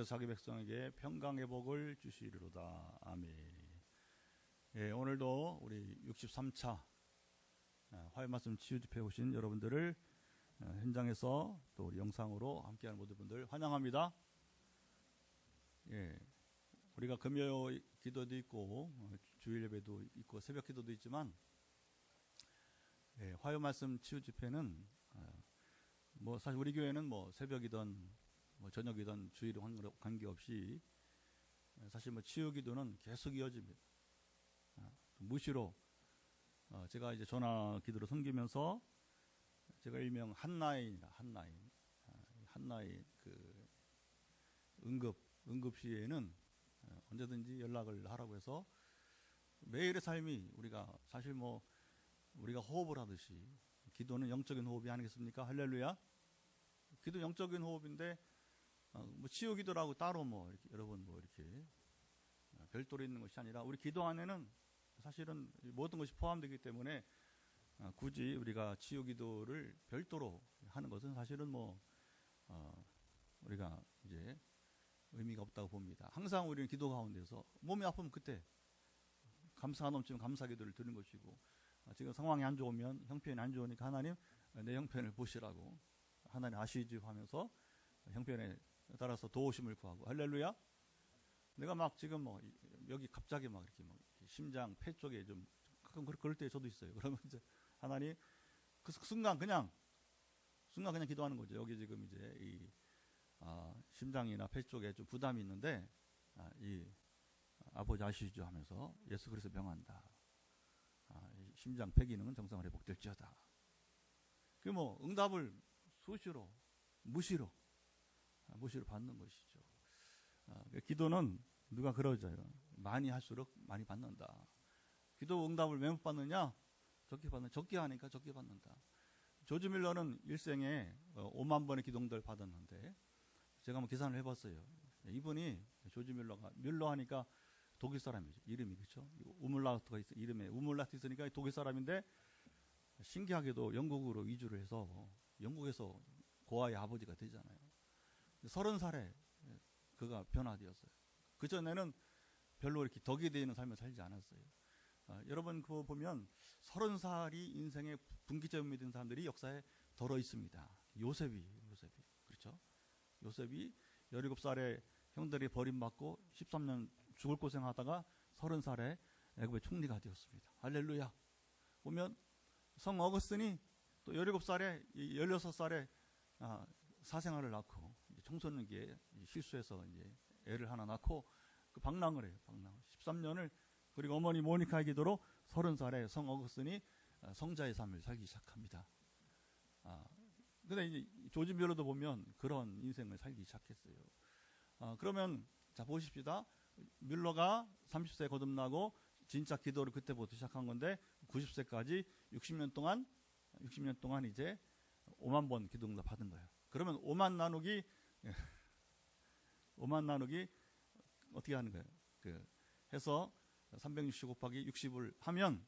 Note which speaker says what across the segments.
Speaker 1: 여호와께서 자기 백성에게 평강의 복을 주시리로다. 아멘. 예, 오늘도 우리 63차 화요 말씀 치유 집회에 오신 여러분들을 현장에서 또 우리 영상으로 함께하는 모든 분들 환영합니다. 예, 우리가 금요 기도도 있고 주일 예배도 있고 새벽 기도도 있지만 예, 화요 말씀 치유 집회는 뭐 사실 우리 교회는 뭐 새벽이든 뭐 저녁이든 주일이든 관계없이 사실 뭐 치유 기도는 계속 이어집니다. 무시로 제가 이제 전화 기도로 섬기면서 제가 일명 한나인이라 한나인 그 응급시에는 언제든지 연락을 하라고 해서 매일의 삶이 우리가 사실 뭐 우리가 호흡을 하듯이 기도는 영적인 호흡이 아니겠습니까? 할렐루야. 기도 영적인 호흡인데 뭐 치유 기도라고 따로 뭐 이렇게 여러분 뭐 이렇게 별도로 있는 것이 아니라 우리 기도 안에는 사실은 모든 것이 포함되기 때문에 굳이 우리가 치유 기도를 별도로 하는 것은 사실은 뭐 우리가 이제 의미가 없다고 봅니다. 항상 우리는 기도 가운데서 몸이 아프면 그때 감사가 넘치면 감사 기도를 드리는 것이고 지금 상황이 안 좋으면 형편이 안 좋으니까 하나님 내 형편을 보시라고 하나님 아시지 하면서 형편에 따라서 도우심을 구하고 할렐루야. 내가 막 지금 뭐 여기 갑자기 막 이렇게 막 심장 폐 쪽에 좀 가끔 그럴 때 저도 있어요. 그러면 이제 하나님 그 순간 그냥 기도하는 거죠. 여기 지금 이제 이 심장이나 폐 쪽에 좀 부담이 있는데 이 아버지 아시죠 하면서 예수 그리스도 명한다. 심장 폐 기능은 정상으로 회복될지어다. 그 뭐 응답을 수시로 무시로 받는 것이죠. 기도는 누가 그러져요. 많이 할수록 많이 받는다. 기도 응답을 왜 못 받느냐? 적게 하니까 적게 받는다. 조지 밀러는 일생에 5만 번의 기도 응답을 받았는데 제가 한번 계산을 해봤어요. 이분이 조지 밀러 하니까 독일 사람이죠. 이름이 그렇죠. 우물라트가 있어. 이름에 우물라트 있으니까 독일 사람인데 신기하게도 영국으로 이주를 해서 영국에서 고아의 아버지가 되잖아요. 30살에 그가 변화되었어요. 그전에는 별로 이렇게 덕이 되는 삶을 살지 않았어요. 여러분 그거 보면 30살이 인생의 분기점이 된 사람들이 역사에 덜어 있습니다. 요셉이 그렇죠. 요셉이 17살에 형들이 버림받고 13년 죽을 고생하다가 30살에 애굽의 총리가 되었습니다. 할렐루야. 보면 성 어거스틴이 또 17살에 16살에 사생아를 낳고 청소년기에 실수해서 이제 애를 하나 낳고 그 방랑을 해요. 13년을 그리고 어머니 모니카의 기도로 30살에 성 어거스틴이 성자의 삶을 살기 시작합니다. 근데 이제 조지 밀러도 보면 그런 인생을 살기 시작했어요. 그러면 자 보십시다. 밀러가 30세에 거듭나고 진짜 기도를 그때부터 시작한 건데 90세까지 60년 동안 이제 5만 번 기도 응답 받은 거예요. 그러면 5만 나누기 어떻게 하는 거예요? 해서 360 곱하기 60을 하면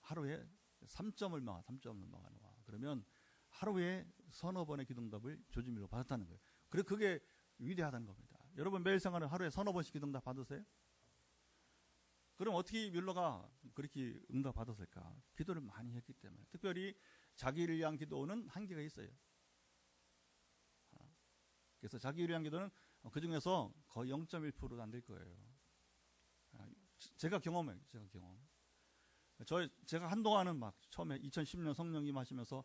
Speaker 1: 하루에 3점 얼마 나와. 그러면 하루에 서너 번의 기도 응답을 조지 밀러 받았다는 거예요. 그래서 그게 위대하다는 겁니다. 여러분 매일 생활은 하루에 서너 번씩 기도 응답 받으세요? 그럼 어떻게 밀러가 그렇게 응답 받았을까? 기도를 많이 했기 때문에. 특별히 자기를 위한 기도는 한계가 있어요. 그래서 자기를 위한 기도는 그 중에서 거의 0.1%도 안 될 거예요. 제가 경험해요. 제가 한동안은 막 처음에 2010년 성령 임하시면서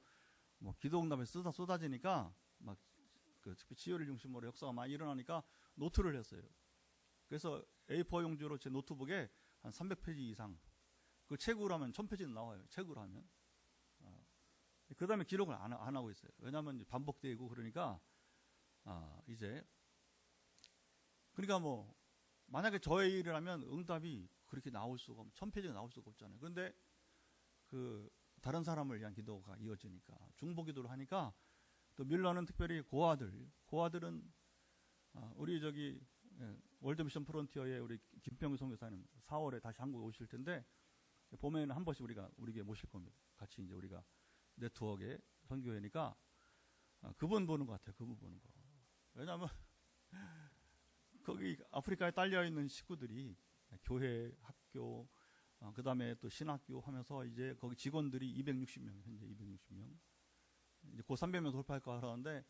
Speaker 1: 뭐 기도 응답에 쏟아지니까 막 그 치유를 중심으로 역사가 많이 일어나니까 노트를 했어요. 그래서 A4 용지로 제 노트북에 한 300페이지 이상. 그 책으로 하면 1000페이지는 나와요. 책으로 하면. 그 다음에 기록을 안 하고 있어요. 왜냐하면 반복되고 그러니까 그러니까 뭐 만약에 저의 일을 하면 응답이 그렇게 나올 수가 1000페이지가 나올 수가 없잖아요. 그런데 그 다른 사람을 위한 기도가 이어지니까 중보 기도를 하니까 또 밀러는 특별히 고아들은 우리 저기 월드미션 프론티어에 우리 김병규 선교사님 4월에 다시 한국에 오실 텐데 봄에는 한 번씩 우리 교회 모실 겁니다. 같이 이제 우리가 네트워크에 선교회니까 그분 보는 것 같아요. 그분 보는 거. 왜냐하면 이 아프리카에 딸려 있는 식구들이 교회, 학교, 그 다음에 또 신학교 하면서 이제 거기 직원들이 260명, 현재 260명. 이제 곧 300명 돌파할까 하는데,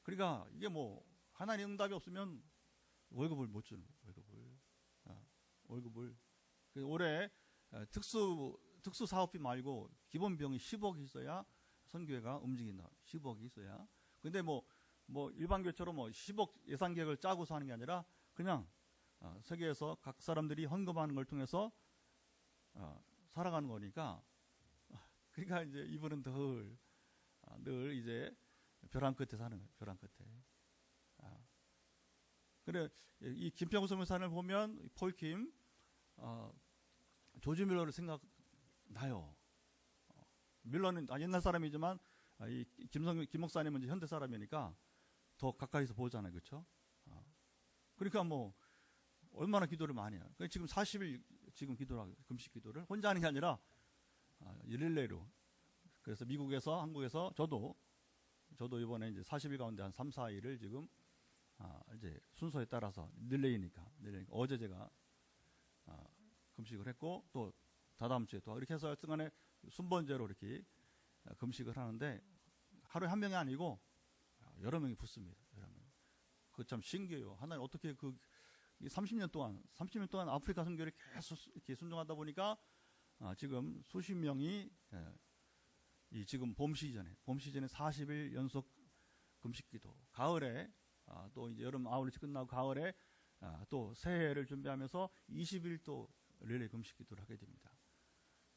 Speaker 1: 그러니까 이게 뭐, 하나님 응답이 없으면 월급을 못 주는 거예요, 월급을. 올해 특수 사업비 말고 기본 비용이 10억이 있어야 선교회가 움직인다. 10억이 있어야. 근데 뭐 일반 교회처럼 10억 예산 계획을 짜고서 하는 게 아니라 그냥 세계에서 각 사람들이 헌금하는 걸 통해서 살아가는 거니까. 그러니까 이제 이분은 늘 이제 벼랑 끝에 사는 거예요. 벼랑 끝에. 그래 이 김평우 선교사를 보면 폴킴 조지 밀러를 생각나요. 밀러는 옛날 사람이지만 이 김 목사님은 이제 현대 사람이니까 더 가까이서 보잖아요, 그렇죠? 그러니까 뭐 얼마나 기도를 많이 해요. 지금 40일 지금 기도를 하고 금식 기도를 혼자 하는 게 아니라 릴레이로. 그래서 미국에서 한국에서 저도 이번에 이제 40일 가운데 한 3, 4일을 지금 이제 순서에 따라서 릴레이니까 어제 제가 금식을 했고 또 다다음 주에 또 이렇게 해서 여튼간에 순번제로 이렇게 금식을 하는데 하루에 한 명이 아니고 여러 명이 붙습니다. 여러 명. 그거 참 신기해요. 하나님 어떻게 30년 동안 아프리카 선교를 계속 이렇게 순종하다 보니까 지금 수십 명이 이 지금 봄 시즌에 40일 연속 금식기도, 가을에 또 이제 여름 아울렛이 끝나고 가을에 또 새해를 준비하면서 20일 또 릴레이 금식기도를 하게 됩니다.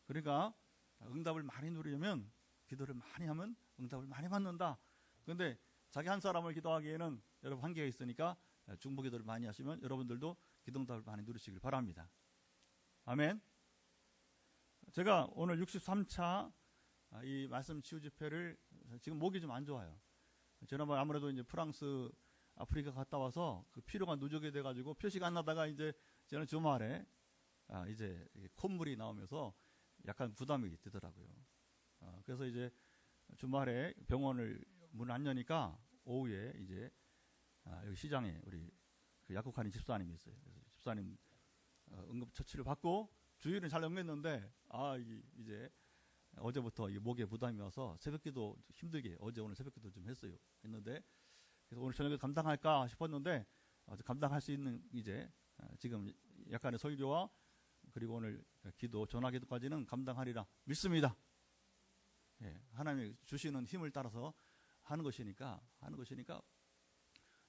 Speaker 1: 그러니까 응답을 많이 누리려면 기도를 많이 하면 응답을 많이 받는다. 그런데 자기 한 사람을 기도하기에는 여러분 한계가 있으니까 중보 기도를 많이 하시면 여러분들도 기도 응답을 많이 누리시길 바랍니다. 아멘. 제가 오늘 63차 이 말씀 치유 집회를 지금 목이 좀 안 좋아요. 지난번에 아무래도 이제 프랑스 아프리카 갔다 와서 그 피로가 누적이 돼가지고 표시가 안 나다가 이제 저는 주말에 이제 콧물이 나오면서 약간 부담이 되더라고요. 그래서 이제 주말에 병원을 문 안 여니까 오후에 이제 여기 시장에 우리 그 약국하는 집사님이 있어요. 그래서 집사님 응급처치를 받고 주일은 잘 넘겼는데 이제 어제부터 목에 부담이 와서 새벽기도 힘들게 어제 오늘 새벽기도 좀 했는데 그래서 오늘 저녁에 감당할까 싶었는데 감당할 수 있는 이제 지금 약간의 설교와 그리고 오늘 기도 전화기도까지는 감당하리라 믿습니다. 예, 하나님이 주시는 힘을 따라서 하는 것이니까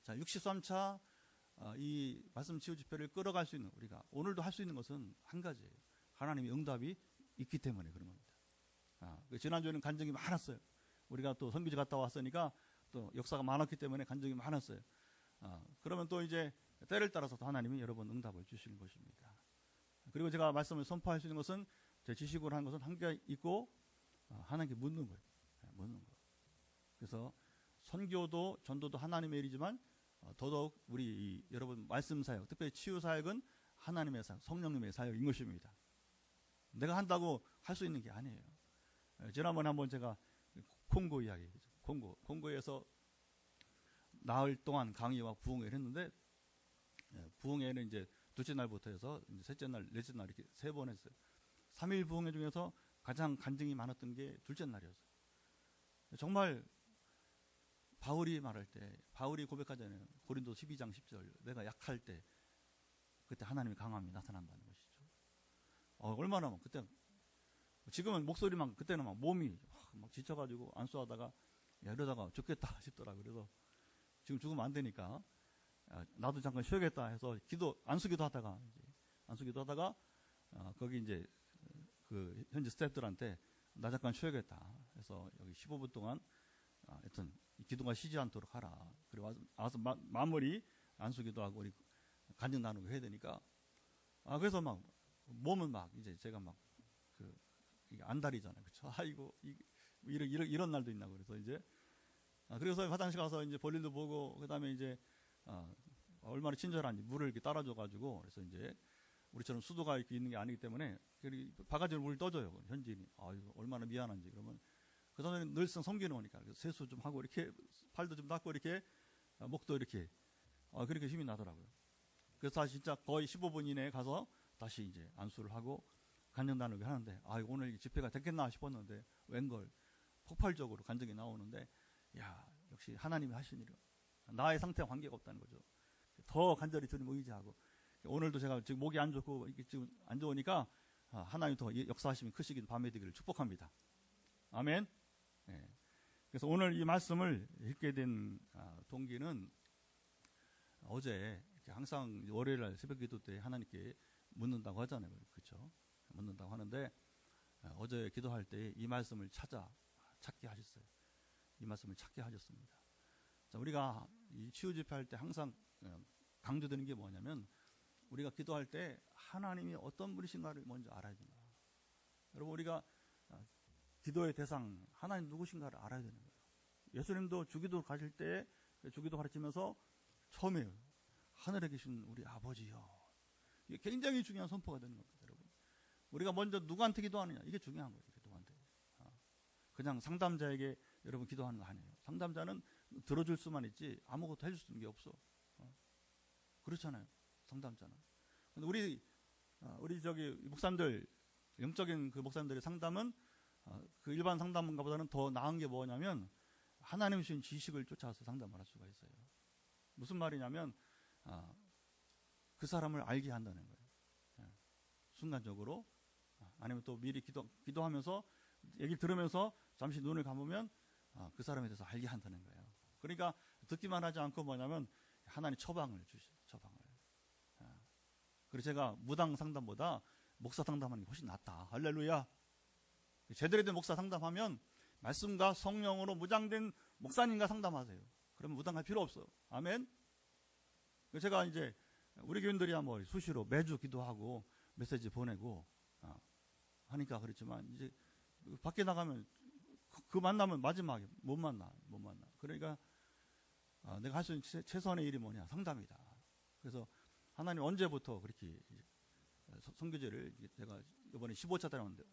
Speaker 1: 자 63차 이 말씀 치유 집회를 끌어갈 수 있는 우리가 오늘도 할 수 있는 것은 한 가지예요. 하나님의 응답이 있기 때문에 그런 겁니다. 지난주에는 간증이 많았어요. 우리가 또 선교지 갔다 왔으니까 또 역사가 많았기 때문에 간증이 많았어요. 그러면 또 이제 때를 따라서 또 하나님이 여러분 응답을 주시는 것입니다. 그리고 제가 말씀을 선포할 수 있는 것은 제 지식으로 하는 것은 한계가 있고 하나님께 묻는 거예요. 묻는 거. 그래서 선교도 전도도 하나님의 일이지만 더더욱 우리 여러분 말씀 사역, 특별히 치유 사역은 하나님의 사역, 성령님의 사역인 것입니다. 내가 한다고 할 수 있는 게 아니에요. 지난번에 한번 제가 콩고 이야기, 콩고에서 나흘 동안 강의와 부흥회를 했는데 부흥회는 이제 둘째 날부터 해서 이제 셋째 날, 넷째 날 이렇게 3번 했어요. 3일 부흥회 중에서 가장 간증이 많았던 게 둘째 날이었어요. 정말 바울이 말할 때, 바울이 고백하잖아요. 고린도 12장 10절. 내가 약할 때 그때 하나님이 강함이 나타난다는 것이죠. 얼마나 그때 지금은 목소리만 그때는 막 몸이 막 지쳐가지고 안수하다가 이러다가 죽겠다 싶더라고요. 그래서 지금 죽으면 안 되니까 나도 잠깐 쉬어야겠다 해서 안수기도 하다가 거기 이제 그 현지 스태프들한테 나 잠깐 쉬어야겠다 해서 여기 15분 동안 하여튼 기도가 쉬지 않도록 하라. 그리고 와서 마무리 안수기도 하고 우리 간증 나누고 해야 되니까 그래서 막 몸은 막 이제 제가 막 이게 안달이잖아요. 그렇죠? 아이고 이런 날도 있나 그래서 이제 그래서 화장실 가서 이제 볼일도 보고 그다음에 이제 얼마나 친절한지 물을 이렇게 따라줘가지고 그래서 이제 우리처럼 수도가 이렇게 있는 게 아니기 때문에 바가지로 물을 떠줘요. 현지인이 이거 얼마나 미안한지 그러면 그 사람은 늘상 섬기는 거니까 그래서 세수 좀 하고 이렇게 팔도 좀 닦고 이렇게 목도 이렇게 그렇게 힘이 나더라고요. 그래서 진짜 거의 15분 이내에 가서 다시 이제 안수를 하고 간증 나누게 하는데, 오늘 집회가 됐겠나 싶었는데 웬걸 폭발적으로 간증이 나오는데, 역시 하나님이 하신 일은 나의 상태와 관계가 없다는 거죠. 더 간절히 주님 의지하고, 오늘도 제가 지금 목이 안 좋고 이렇게 지금 안 좋으니까 하나님 더 역사하심이 크시긴 밤에 되기를 축복합니다. 아멘. 네. 그래서 오늘 이 말씀을 읽게 된 동기는, 어제 항상 월요일날 새벽기도 때 하나님께 묻는다고 하잖아요. 그렇죠? 묻는다고 하는데, 어제 기도할 때 이 말씀을 찾게 하셨어요. 이 말씀을 찾게 하셨습니다. 자, 우리가 이 치유 집회할 때 항상 강조되는 게 뭐냐면, 우리가 기도할 때 하나님이 어떤 분이신가를 먼저 알아야 된다. 여러분, 우리가 기도의 대상 하나님 누구신가를 알아야 되는 거예요. 예수님도 주기도 가실 때 주기도 가르치면서 처음에 하늘에 계신 우리 아버지요. 이게 굉장히 중요한 선포가 되는 겁니다, 여러분. 우리가 먼저 누구한테 기도하느냐, 이게 중요한 거예요. 누구한테. 그냥 상담자에게 여러분 기도하는 거 아니에요. 상담자는 들어줄 수만 있지 아무것도 해줄 수 있는 게 없어. 그렇잖아요, 상담자는. 근데 우리 저기 목사님들, 영적인 그 목사님들의 상담은 그 일반 상담가보다는 더 나은 게 뭐냐면, 하나님 주신 지식을 쫓아서 상담을 할 수가 있어요. 무슨 말이냐면, 그 사람을 알게 한다는 거예요. 순간적으로. 아니면 또 미리 기도하면서 얘기를 들으면서 잠시 눈을 감으면 그 사람에 대해서 알게 한다는 거예요. 그러니까 듣기만 하지 않고 뭐냐면 하나님 처방을 주시죠. 처방을. 그래서 제가 무당 상담보다 목사 상담하는 게 훨씬 낫다. 할렐루야. 제대로 된 목사 상담하면 말씀과 성령으로 무장된 목사님과 상담하세요. 그러면 무당할 필요 없어. 아멘. 제가 이제 우리 교인들이야 뭐 수시로 매주 기도하고 메시지 보내고 하니까 그렇지만, 이제 밖에 나가면 그 만나면 마지막에 못 만나. 그러니까 내가 할 수 있는 최선의 일이 뭐냐, 상담이다. 그래서 하나님 언제부터 그렇게 선교제를 내가 이번에 15차 다녔는데,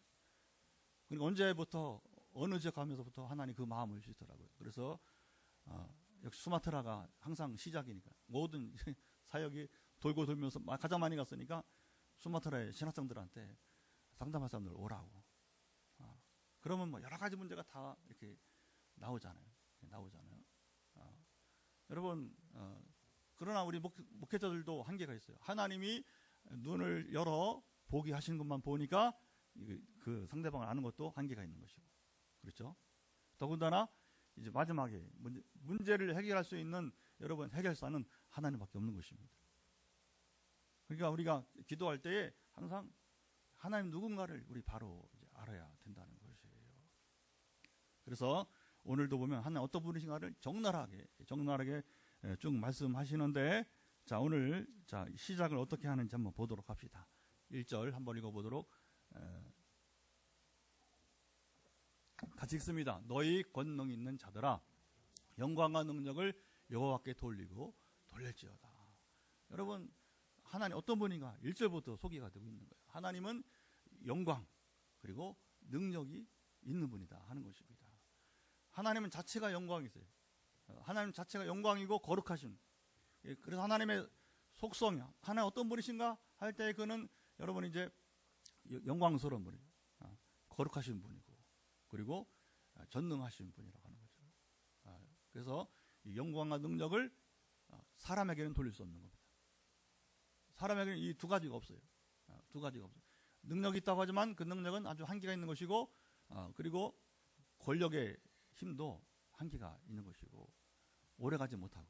Speaker 1: 그러니까 언제부터 어느 지역 가면서부터 하나님 그 마음을 주시더라고요. 그래서 역시 수마트라가 항상 시작이니까, 모든 사역이 돌고 돌면서 가장 많이 갔으니까 수마트라의 신학생들한테 상담할 사람들 오라고. 그러면 뭐 여러 가지 문제가 다 이렇게 나오잖아요. 여러분, 그러나 우리 목회자들도 한계가 있어요. 하나님이 눈을 열어 보게 하시는 것만 보니까 그 상대방을 아는 것도 한계가 있는 것이고, 그렇죠? 더군다나 이제 마지막에 문제를 해결할 수 있는 여러분 해결사는 하나님밖에 없는 것입니다. 그러니까 우리가 기도할 때에 항상 하나님 누군가를 우리 바로 이제 알아야 된다는 것이에요. 그래서 오늘도 보면 하나님 어떤 분이신가를 적나라하게 쭉 말씀하시는데, 자, 오늘 시작을 어떻게 하는지 한번 보도록 합시다. 1절 한번 읽어보도록. 같이 읽습니다. 너희 권능 있는 자들아, 영광과 능력을 여호와께 돌리고 돌릴지어다. 여러분, 하나님 어떤 분인가 1절부터 소개가 되고 있는 거예요. 하나님은 영광 그리고 능력이 있는 분이다 하는 것입니다. 하나님은 자체가 영광이세요. 하나님 자체가 영광이고 거룩하신. 그래서 하나님의 속성이야. 하나님 어떤 분이신가 할 때 그는 여러분 이제 영광스러운 분이에요. 거룩하신 분이고, 그리고 전능하신 분이라고 하는 거죠. 그래서 이 영광과 능력을 사람에게는 돌릴 수 없는 겁니다. 사람에게는 이 두 가지가 없어요. 능력이 있다고 하지만 그 능력은 아주 한계가 있는 것이고, 그리고 권력의 힘도 한계가 있는 것이고, 오래가지 못하고.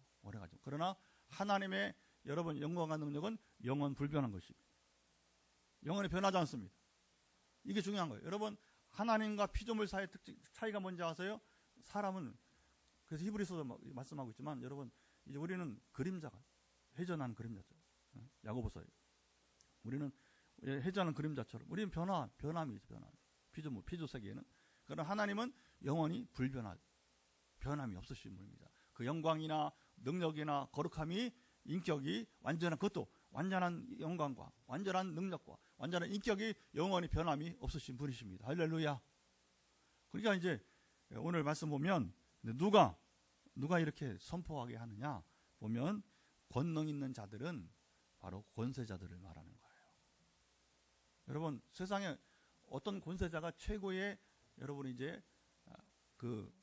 Speaker 1: 그러나 하나님의 여러분 영광과 능력은 영원 불변한 것입니다. 영원히 변하지 않습니다. 이게 중요한 거예요. 여러분, 하나님과 피조물 사이의 차이가 뭔지 아세요? 사람은, 그래서 히브리서도 말씀하고 있지만, 여러분 이제 우리는 그림자가 회전하는 그림자죠. 야고보서에 우리는 회전하는 그림자처럼 우리는 변함이 피조물, 피조 세계에는. 그러나 하나님은 영원히 불변한, 변함이 없으신 분입니다. 그 영광이나 능력이나 거룩함이, 인격이 그것도 완전한 영광과 완전한 능력과 완전한 인격이 영원히 변함이 없으신 분이십니다. 할렐루야. 그러니까 이제 오늘 말씀 보면 누가 이렇게 선포하게 하느냐 보면, 권능 있는 자들은 바로 권세자들을 말하는 거예요. 여러분, 세상에 어떤 권세자가 최고의 여러분이 이제 그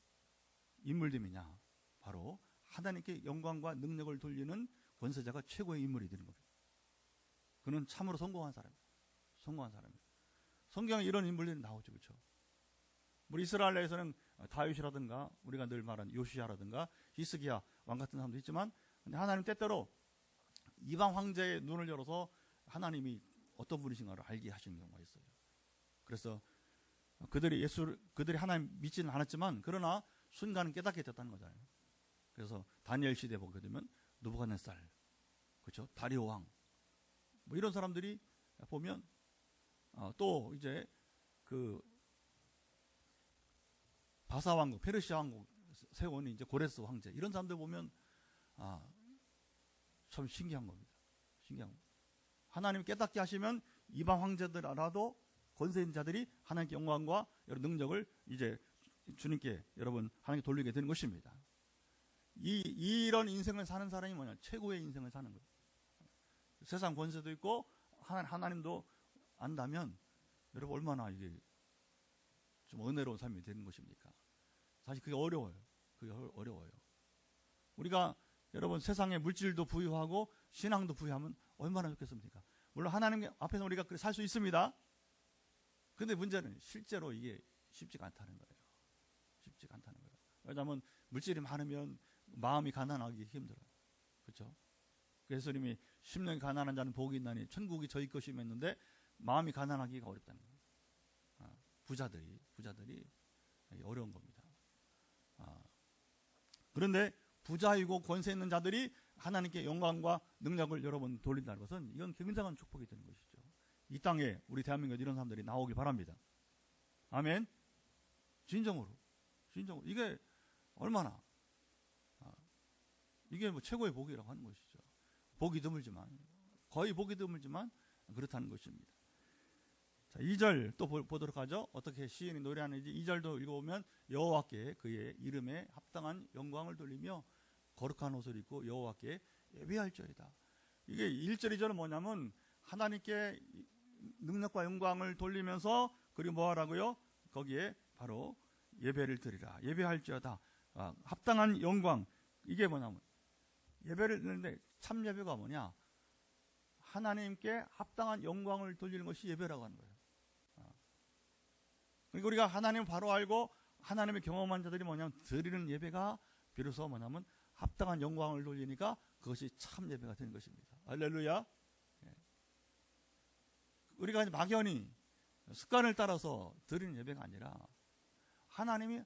Speaker 1: 인물됨이냐? 바로 하나님께 영광과 능력을 돌리는 권세자가 최고의 인물이 되는 겁니다. 그는 참으로 성공한 사람이에요. 성공한 사람이에요. 성경에 이런 인물들이 나오죠, 그렇죠? 우리 이스라엘에서는 다윗이라든가 우리가 늘 말하는 요시야라든가 히스기야 왕 같은 사람도 있지만, 근데 하나님 때때로 이방 황제의 눈을 열어서 하나님이 어떤 분이신가를 알게 하시는 경우가 있어요. 그래서 그들이 하나님 믿지는 않았지만 그러나 순간 깨닫게 됐다는 거잖아요. 그래서 다니엘 시대 보게 되면 느부갓네살, 그렇죠? 다리오 왕, 뭐 이런 사람들이 보면 또 이제 그 바사 왕국, 페르시아 왕국 세운 이제 고레스 황제, 이런 사람들 보면 참 신기한 겁니다. 신기한 겁니다. 하나님 깨닫게 하시면 이방 황제들 알아도 권세 있는 자들이 하나님께 영광과 여러 능력을 이제 주님께 여러분 하나님께 돌리게 되는 것입니다. 이런 인생을 사는 사람이 뭐냐? 최고의 인생을 사는 거예요. 세상 권세도 있고 하나님도 안다면 여러분 얼마나 이게 좀 은혜로운 삶이 되는 것입니까? 사실 그게 어려워요. 그게 어려워요. 우리가 여러분 세상에 물질도 부유하고 신앙도 부유하면 얼마나 좋겠습니까? 물론 하나님 앞에서 우리가 살 수 있습니다. 근데 문제는 실제로 이게 쉽지가 않다는 거예요. 쉽지가 않다는 거예요. 왜냐하면 물질이 많으면 마음이 가난하기 힘들어요. 그렇죠? 예수님이 심령이 가난한 자는 복이 있나니 천국이 저희 것이며 했는데 마음이 가난하기가 어렵다는 거예요. 부자들이 어려운 겁니다. 그런데 부자이고 권세 있는 자들이 하나님께 영광과 능력을 여러분 돌린다는 것은 이건 굉장한 축복이 되는 것이죠. 이 땅에 우리 대한민국에 이런 사람들이 나오길 바랍니다. 아멘. 진정으로 이게 얼마나 이게 뭐 최고의 복이라고 하는 것이죠. 보기 드물지만, 거의 보기 드물지만 그렇다는 것입니다. 자, 2절 또 보도록 하죠. 어떻게 시인이 노래하는지 2절도 읽어보면 여호와께 그의 이름에 합당한 영광을 돌리며 거룩한 옷을 입고 여호와께 예배할지어다. 이게 1절 2절은 뭐냐면 하나님께 능력과 영광을 돌리면서 그리고 뭐 하라고요? 거기에 바로 예배를 드리라. 예배할지어다. 합당한 영광. 이게 뭐냐면 예배를 드리는데 참 예배가 뭐냐? 하나님께 합당한 영광을 돌리는 것이 예배라고 하는 거예요. 그러니까 우리가 하나님을 바로 알고 하나님을 경험한 자들이 뭐냐면 드리는 예배가 비로소 뭐냐면 합당한 영광을 돌리니까 그것이 참 예배가 되는 것입니다. 할렐루야. 우리가 막연히 습관을 따라서 드리는 예배가 아니라 하나님이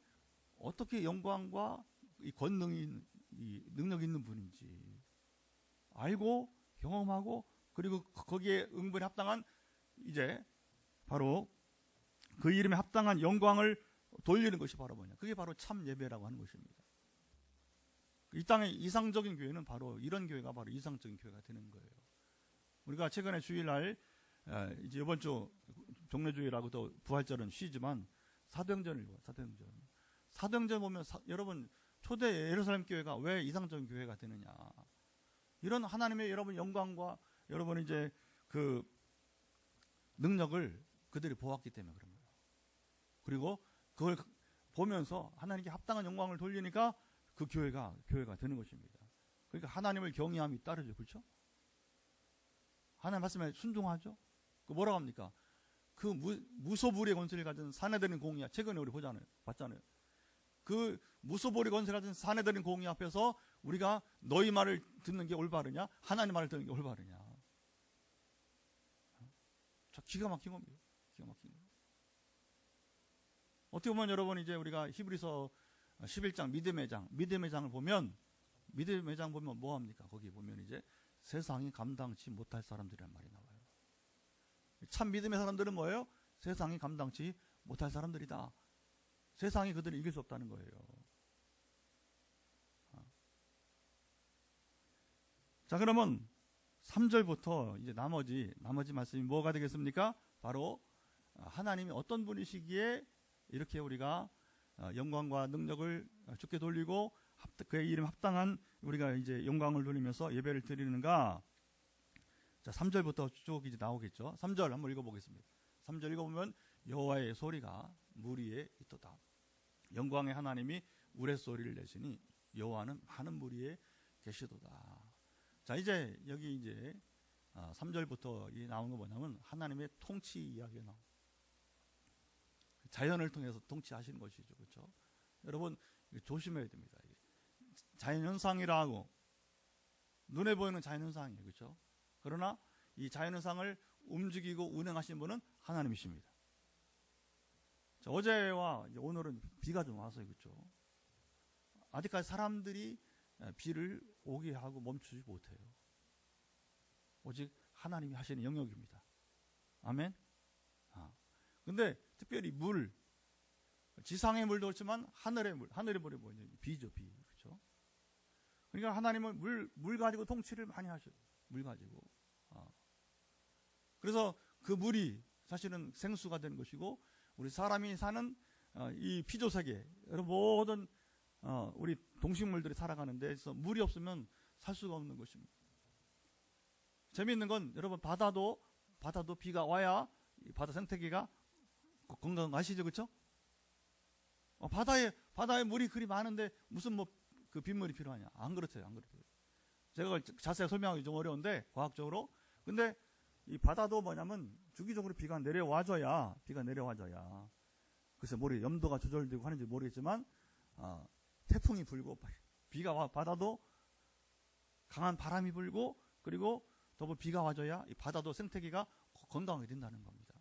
Speaker 1: 어떻게 영광과 이 권능이 이 능력이 있는 분인지 알고 경험하고 그리고 거기에 응분에 합당한 이제 바로 그 이름에 합당한 영광을 돌리는 것이 바로 뭐냐? 그게 바로 참 예배라고 하는 것입니다. 이 땅의 이상적인 교회는 바로 이런 교회가 바로 이상적인 교회가 되는 거예요. 우리가 최근에 주일날 이제 이번 주 종례주일하고 또 부활절은 쉬지만 사도행전을 읽어요. 사도행전 보면 여러분 초대 예루살렘 교회가 왜 이상적인 교회가 되느냐? 이런 하나님의 여러분 영광과 여러분 이제 그 능력을 그들이 보았기 때문에 그런 거예요. 그리고 그걸 보면서 하나님께 합당한 영광을 돌리니까 그 교회가 되는 것입니다. 그러니까 하나님을 경외함이 따르죠, 그렇죠? 하나님 말씀에 순종하죠. 그 뭐라고 합니까? 그 무소불위의 권세를 가진 사내들인 공의, 최근에 우리 봤잖아요. 그 무소불위의 권세를 가진 사내들인 공의 앞에서 우리가 너희 말을 듣는 게 올바르냐? 하나님 말을 듣는 게 올바르냐? 자, 기가 막힌 겁니다. 기가 막힌 거예요. 어떻게 보면 여러분 이제 우리가 히브리서 11장 믿음의 장을 보면 뭐 합니까? 거기 보면 이제 세상이 감당치 못할 사람들이란 말이 나와요. 참 믿음의 사람들은 뭐예요? 세상이 감당치 못할 사람들이다. 세상이 그들을 이길 수 없다는 거예요. 자, 그러면 3절부터 이제 나머지 말씀이 뭐가 되겠습니까? 바로 하나님이 어떤 분이시기에 이렇게 우리가 영광과 능력을 주께 돌리고 그의 이름 합당한 우리가 이제 영광을 돌리면서 예배를 드리는가? 자, 3절부터 쭉 이제 나오겠죠. 3절 한번 읽어보겠습니다. 3절 읽어보면 여호와의 소리가 물 위에 있도다. 영광의 하나님이 우레소리를 내시니 여호와는 많은 물 위에 계시도다. 자, 이제 여기 이제 3절부터 나오는 거 뭐냐면 하나님의 통치 이야기가 나옵니다. 자연을 통해서 통치하시는 것이죠. 그렇죠? 여러분 조심해야 됩니다. 자연현상이라고 눈에 보이는 자연현상이에요. 그렇죠? 그러나 이 자연현상을 움직이고 운행하시는 분은 하나님이십니다. 자, 어제와 오늘은 비가 좀 와서요. 그렇죠? 아직까지 사람들이 비를 오게 하고 멈추지 못해요. 오직 하나님이 하시는 영역입니다. 아멘. 근데 특별히 물, 지상의 물도 그렇지만 하늘의 물이 뭐냐? 비죠, 비. 그렇죠? 그러니까 하나님은 물 가지고 통치를 많이 하셔요. 물 가지고. 그래서 그 물이 사실은 생수가 되는 것이고, 우리 사람이 사는 이 피조세계, 여러분 모든 우리 동식물들이 살아가는 데서 물이 없으면 살 수가 없는 것입니다. 재미있는 건 여러분 바다도 비가 와야 바다 생태계가 건강하시죠, 그렇죠? 바다에 물이 그리 많은데 무슨 그 빗물이 필요하냐? 안 그렇대요, 안 그렇대요. 제가 자세히 설명하기 좀 어려운데 과학적으로. 근데 이 바다도 뭐냐면 주기적으로 비가 내려와줘야. 글쎄 모르겠어요. 염도가 조절되고 하는지 모르겠지만 태풍이 불고 비가 와 바다도 강한 바람이 불고 그리고 더불어 비가 와줘야 이 바다도 생태계가 건강하게 된다는 겁니다.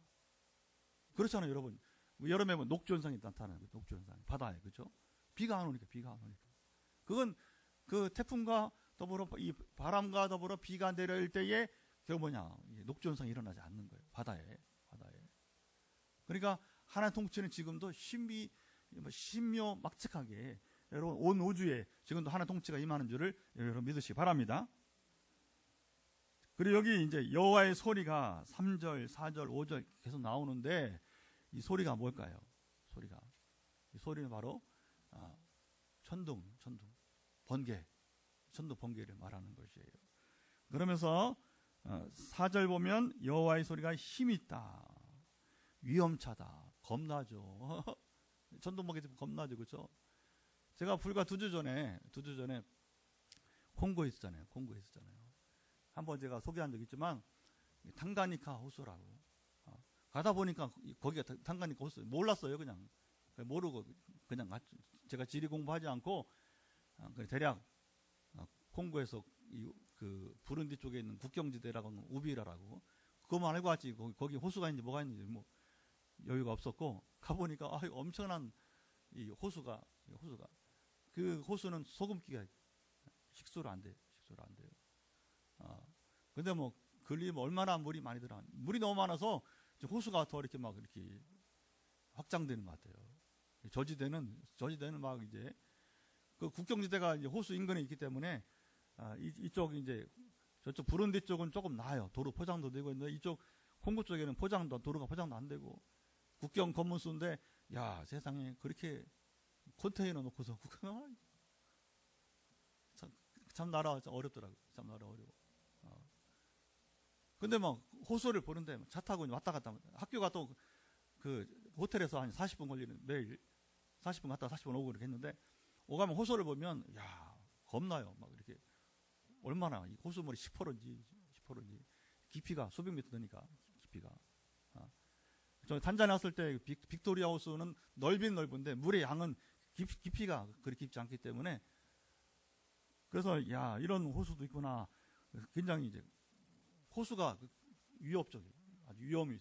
Speaker 1: 그렇잖아요, 여러분. 여름에 녹조현상이 나타나는 거예요. 녹조현상 바다에. 그렇죠? 비가 안 오니까. 그건 그 태풍과 더불어 이 바람과 더불어 비가 내릴 때에 결국 뭐냐? 녹조현상이 일어나지 않는 거예요. 바다에. 그러니까 하나님 통치는 지금도 신묘막측하게 여러분 온 우주에 지금도 하나님 통치가 임하는 줄을 여러분 믿으시기 바랍니다. 그리고 여기 이제 여호와의 소리가 3절, 4절, 5절 계속 나오는데 이 소리가 뭘까요? 이 소리는 바로 천둥, 번개를 말하는 것이에요. 그러면서 4절 보면 여호와의 소리가 힘이 있다, 위험차다, 겁나죠. 천둥 번개 겁나죠, 그렇죠? 제가 불과 2주 전에 콩고에 있었잖아요. 한번 제가 소개한 적 있지만 탕가니카 호수라고 가다 보니까 거기가 탕가니카 호수 몰랐어요. 그냥 모르고 그냥 제가 지리 공부하지 않고 대략 콩고에서 그 부룬디 쪽에 있는 국경지대라고 하는 우비라라고 그것만 알고 왔지 거기 호수가 있는지 뭐가 있는지 뭐 여유가 없었고 가보니까 엄청난 이 호수가 그 호수는 소금기가 식수로 안 돼요. 근데 뭐 걸리면 얼마나 물이 많이 들어. 물이 너무 많아서 호수가 더 이렇게 막 이렇게 확장되는 것 같아요. 저지대는 막 이제 그 국경지대가 이제 호수 인근에 있기 때문에 이쪽 이제 저쪽 부룬디 쪽은 조금 나아요. 도로 포장도 되고 있는데 이쪽 콩고 쪽에는 도로가 포장도 안 되고 국경 검문소인데 야 세상에 그렇게 컨테이너 놓고서 국경 참 나라 어렵더라고요. 참 나라 어려워. 근데 막 호수를 보는데 차 타고 왔다 갔다 학교가 또 그 호텔에서 한 40분 걸리는 매일 40분 갔다 40분 오고 이렇게 했는데 오가면 호수를 보면 야 겁나요. 막 이렇게 얼마나 이 호수물이 10%인지 깊이가 수백 미터 되니까 깊이가. 저 탄자니아 왔을 때 빅토리아 호수는 넓긴 넓은데 물의 양은 깊이가 그렇게 깊지 않기 때문에 그래서 야 이런 호수도 있구나. 굉장히 이제 호수가 위협적이에요. 아주 위험이.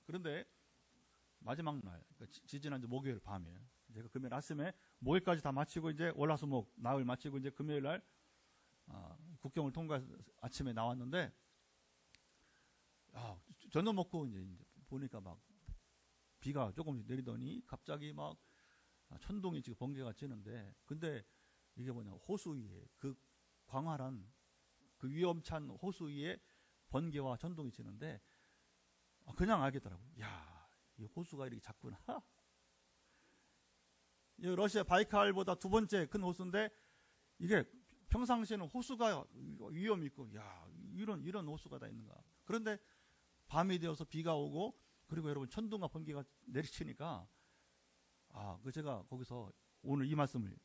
Speaker 1: 그런데 마지막 날, 그러니까 지지난주 목요일 밤에 제가 금요일 아침에 목요일까지 다 마치고 이제 월화수목 나흘 마치고 이제 금요일 날 국경을 통과해서 아침에 나왔는데 저녁 먹고 이제 보니까 막 비가 조금씩 내리더니 갑자기 막 천둥이 지금 번개가 치는데 근데 이게 뭐냐 호수 위에 그 광활한 그 위험찬 호수 위에 번개와 천둥이 치는데 그냥 알겠더라고요. 야, 이 호수가 이렇게 작구나. 러시아 바이칼보다 2번째 큰 호수인데 이게 평상시에는 호수가 위험이 있고 야, 이런 호수가 다 있는가. 그런데 밤이 되어서 비가 오고 그리고 여러분 천둥과 번개가 내리치니까 제가 거기서 오늘 이 말씀을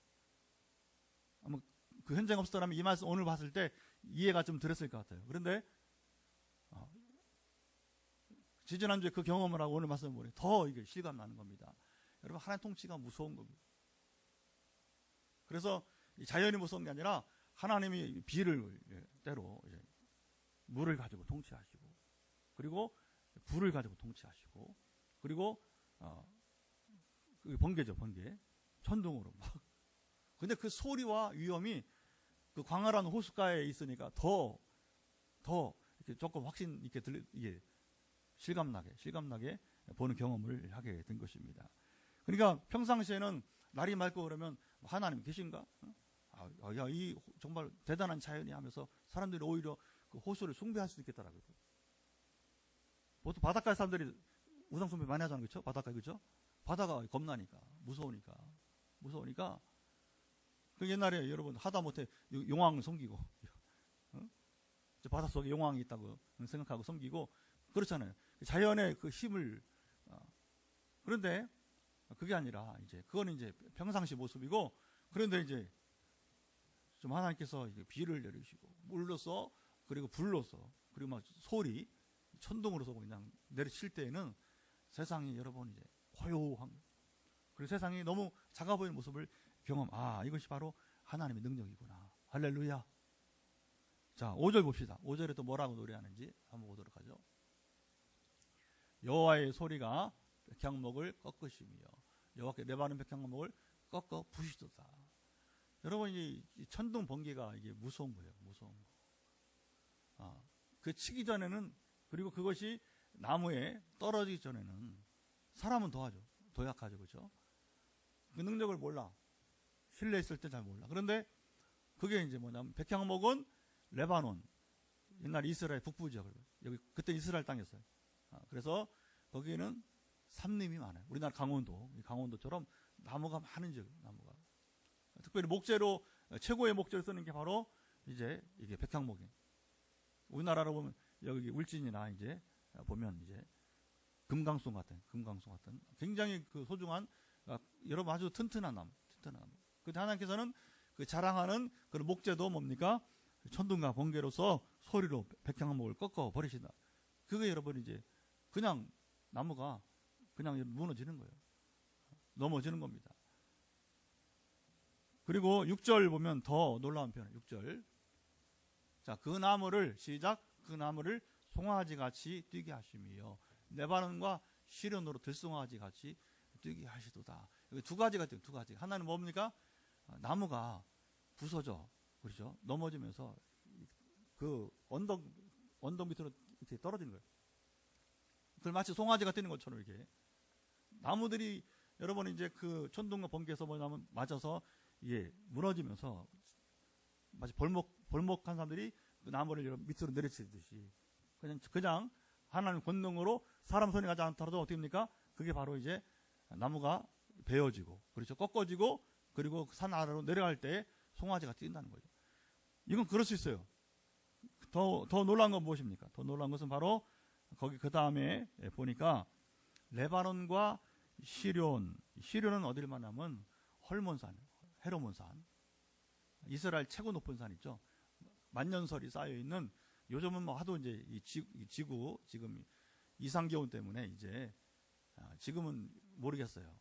Speaker 1: 아마 그 현장 없었더라면 이 말씀 오늘 봤을 때 이해가 좀 들었을 것 같아요. 그런데 지지난주에 그 경험을 하고 오늘 말씀을 보니 더 이게 실감 나는 겁니다. 여러분 하나님 통치가 무서운 겁니다. 그래서 자연이 무서운 게 아니라 하나님이 비를 때로 이제 물을 가지고 통치하시고 그리고 불을 가지고 통치하시고 그리고 그 번개죠, 번개. 천둥으로 막. 근데 그 소리와 위험이 그 광활한 호숫가에 있으니까 더 이렇게 조금 확신 있게 이게 실감나게 보는 경험을 하게 된 것입니다. 그러니까 평상시에는 날이 맑고 그러면 하나님 계신가? 이 정말 대단한 자연이 하면서 사람들이 오히려 그 호수를 숭배할 수도 있겠더라고요. 보통 바닷가 사람들이 우상 숭배 많이 하잖아요, 그렇죠? 바닷가 그렇죠? 바다가 겁나니까 무서우니까 그 옛날에 여러분 하다못해 용왕을 섬기고 바닷속에 용왕이 있다고 생각하고 섬기고 그렇잖아요. 자연의 그 힘을 그런데 그게 아니라 이제 그거는 이제 평상시 모습이고 그런데 이제 좀 하나님께서 비를 내리시고 물로서 그리고 불로서 그리고 막 소리 천둥으로서 그냥 내리칠 때에는 세상이 여러분 이제 고요한 그리고 세상이 너무 작아 보이는 모습을 이것이 바로 하나님의 능력이구나. 할렐루야. 자, 5절 봅시다. 5절에 또 뭐라고 노래하는지 한번 보도록 하죠. 여호와의 소리가 백향목을 꺾으시며 여호와께 레바논 백향목을 꺾어 부시도다. 여러분 이 천둥 번개가 이게 무서운 거예요. 무서운 거. 그 치기 전에는 그리고 그것이 나무에 떨어지기 전에는 사람은 더 약하죠, 그렇죠? 그 능력을 몰라. 실내 있을 때 잘 몰라. 그런데 그게 이제 뭐냐면 백향목은 레바논 옛날 이스라엘 북부 지역 여기 그때 이스라엘 땅이었어요. 그래서 거기에는 산림이 많아요. 우리나라 강원도처럼 나무가 많은 지역, 나무가. 특별히 목재로 최고의 목재로 쓰는 게 바로 이제 이게 백향목이에요. 우리나라로 보면 여기 울진이나 이제 보면 이제 금강송 같은 굉장히 그 소중한 여러분 아주 튼튼한 나무. 그런데 하나님께서는 그 자랑하는 그런 목재도 뭡니까? 천둥과 번개로서 소리로 백향목을 꺾어 버리신다. 그게 여러분 이제 그냥 나무가 그냥 무너지는 거예요. 넘어지는 겁니다. 그리고 6절 보면 더 놀라운 표현이에요. 6절. 자, 그 나무를 송아지 같이 뛰게 하시며 레바논과 시련으로 들송아지 같이 뛰게 하시도다. 여기 두 가지가 돼요. 두 가지. 하나는 뭡니까? 나무가 부서져. 그렇죠? 넘어지면서 그 언덕 밑으로 이렇게 떨어지는 거예요. 그걸 마치 송아지가 뛰는 것처럼 이렇게. 나무들이 여러분 이제 그 천둥과 번개에서 뭐냐면 맞아서 이게 무너지면서 마치 벌목한 사람들이 그 나무를 밑으로 내리치듯이 그냥 하나님 권능으로 사람 손이 가지 않더라도 어떻게 됩니까? 그게 바로 이제 나무가 베어지고 그렇죠? 꺾어지고 그리고 산 아래로 내려갈 때 송아지가 뛴다는 거죠. 이건 그럴 수 있어요. 더 놀라운 건 무엇입니까? 더 놀라운 것은 바로 거기 그 다음에 보니까 레바논과 시련은 어디를 말하면 헐몬산, 헤르몬산, 이스라엘 최고 높은 산 있죠. 만년설이 쌓여 있는 요즘은 뭐 하도 이제 이 지구 지금 이상 기온 때문에 이제 지금은 모르겠어요.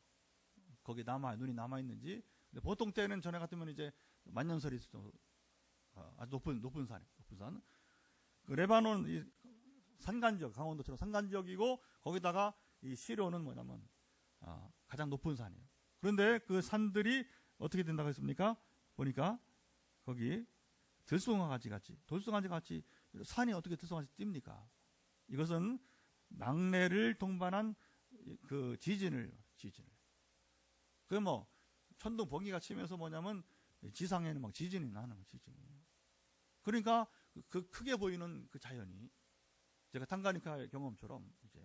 Speaker 1: 거기 눈이 남아 있는지. 근데 보통 때는 전에 같으면 이제 만년설이 있었죠. 아주 높은 산. 그 레바논 이 산간지역, 강원도처럼 산간지역이고 거기다가 이 시련은 뭐냐면 가장 높은 산이에요. 그런데 그 산들이 어떻게 된다고 했습니까? 보니까 거기 돌송아지 같이 산이 어떻게 들송아지 뜁니까? 이것은 낙뢰를 동반한 그 지진을 그 뭐 천둥 번개가 치면서 뭐냐면 지상에는 막 지진이 나는 지진이. 그러니까 그 크게 보이는 그 자연이 제가 탄가니카 경험처럼 이제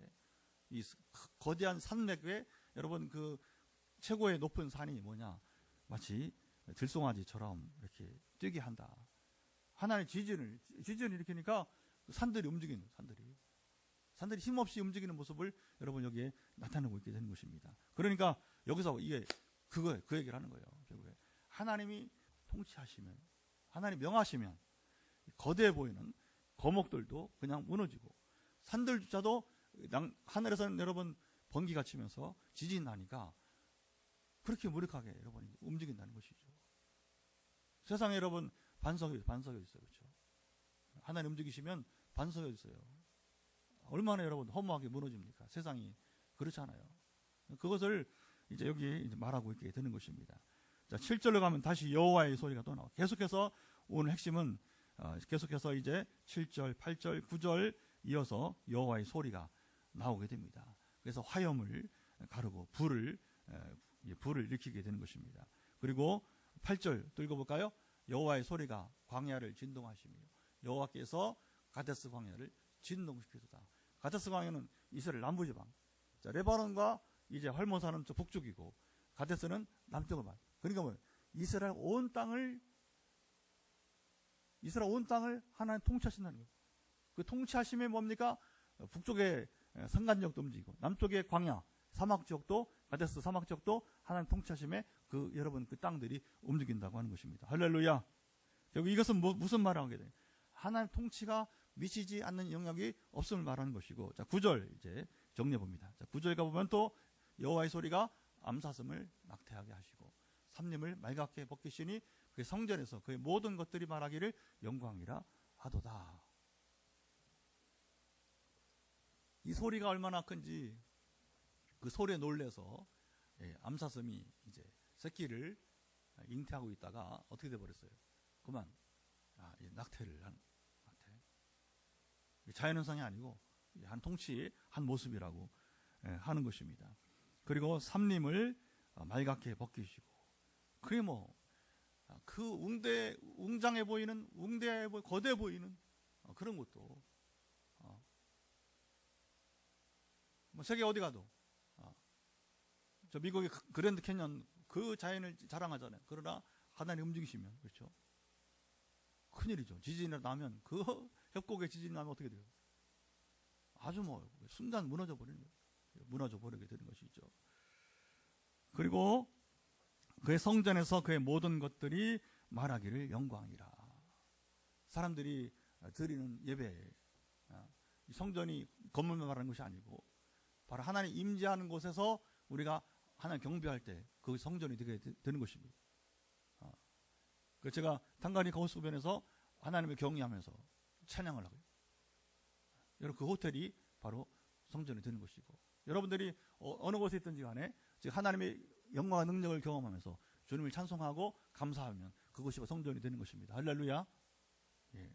Speaker 1: 이 거대한 산맥 외에 여러분 그 최고의 높은 산이 뭐냐 마치 들송아지처럼 이렇게 뛰게 한다. 하나의 지진을 일으키니까 산들이 움직이는, 산들이 힘없이 움직이는 모습을 여러분 여기에 나타내고 있게 되는 것입니다. 그러니까 여기서 이게 그 얘기를 하는 거예요. 결국에 하나님이 통치하시면, 하나님 명하시면 거대해 보이는 거목들도 그냥 무너지고, 산들조차도 하늘에서는 여러분 번개가 치면서 지진이 나니까 그렇게 무력하게 여러분 움직인다는 것이죠. 세상에 여러분 반석이 있어요. 그렇죠? 하나님 움직이시면 반석이 있어요. 얼마나 여러분 허무하게 무너집니까? 세상이 그렇잖아요. 그것을 이제 여기 이제 말하고 있게 되는 것입니다. 자, 7절로 가면 다시 여호와의 소리가 또 나와. 계속해서 오늘 핵심은 계속해서 이제 7절, 8절, 9절 이어서 여호와의 소리가 나오게 됩니다. 그래서 화염을 가르고 불을 일으키게 되는 것입니다. 그리고 8절 또 읽어볼까요? 여호와의 소리가 광야를 진동하시며 여호와께서 가데스 광야를 진동시키소다. 가데스 광야는 이스라엘 남부지방. 자, 레바논과 이제 헐모산은 저 북쪽이고 가데스는 남쪽을 말. 그러니까 뭐 이스라엘 온 땅을 하나님 통치하신다는 거예요. 그 통치하심이 뭡니까? 북쪽의 산간지역도 움직이고 남쪽의 광야 사막 지역도, 가데스 사막 지역도 하나님 통치하심에 여러분 그 땅들이 움직인다고 하는 것입니다. 할렐루야. 결국 이것은 무슨 말을 하게 돼요? 하나님 통치가 미치지 않는 영역이 없음을 말하는 것이고, 자, 9절 이제 정리해 봅니다. 자, 9절 가보면 또 여호와의 소리가 암사슴을 낙태하게 하시고 삼림을 말갛게 벗기시니 그 성전에서 그의 모든 것들이 말하기를 영광이라 하도다. 이 소리가 얼마나 큰지 그 소리에 놀래서 암사슴이 이제 새끼를 잉태하고 있다가 어떻게 돼버렸어요? 그만 낙태를 한 자연현상이 아니고 한 통치의 한 모습이라고 하는 것입니다. 그리고 삼림을 말갛게 벗기시고, 그게 그 웅장해 보이는, 거대 보이는 그런 것도 세계 어디 가도 저 미국의 그랜드 캐년 그 자연을 자랑하잖아요. 그러나 하나님 움직이시면, 그렇죠? 큰일이죠. 지진이 나면, 그 협곡에 지진이 나면 어떻게 돼요? 아주 순간 무너져 버리게 되는 것이죠. 그리고 그의 성전에서 그의 모든 것들이 말하기를 영광이라. 사람들이 드리는 예배, 성전이 건물만 말하는 것이 아니고 바로 하나님 임재하는 곳에서 우리가 하나님 경배할 때 그 성전이 되게 되는 것입니다. 제가 탄가니 거수변에서 하나님을 경외하면서 찬양을 하고요. 여러분 그 호텔이 바로 성전이 되는 것이고, 여러분들이 어느 곳에 있든지 간에 하나님의 영광과 능력을 경험하면서 주님을 찬송하고 감사하면 그것이 성전이 되는 것입니다. 할렐루야. 예.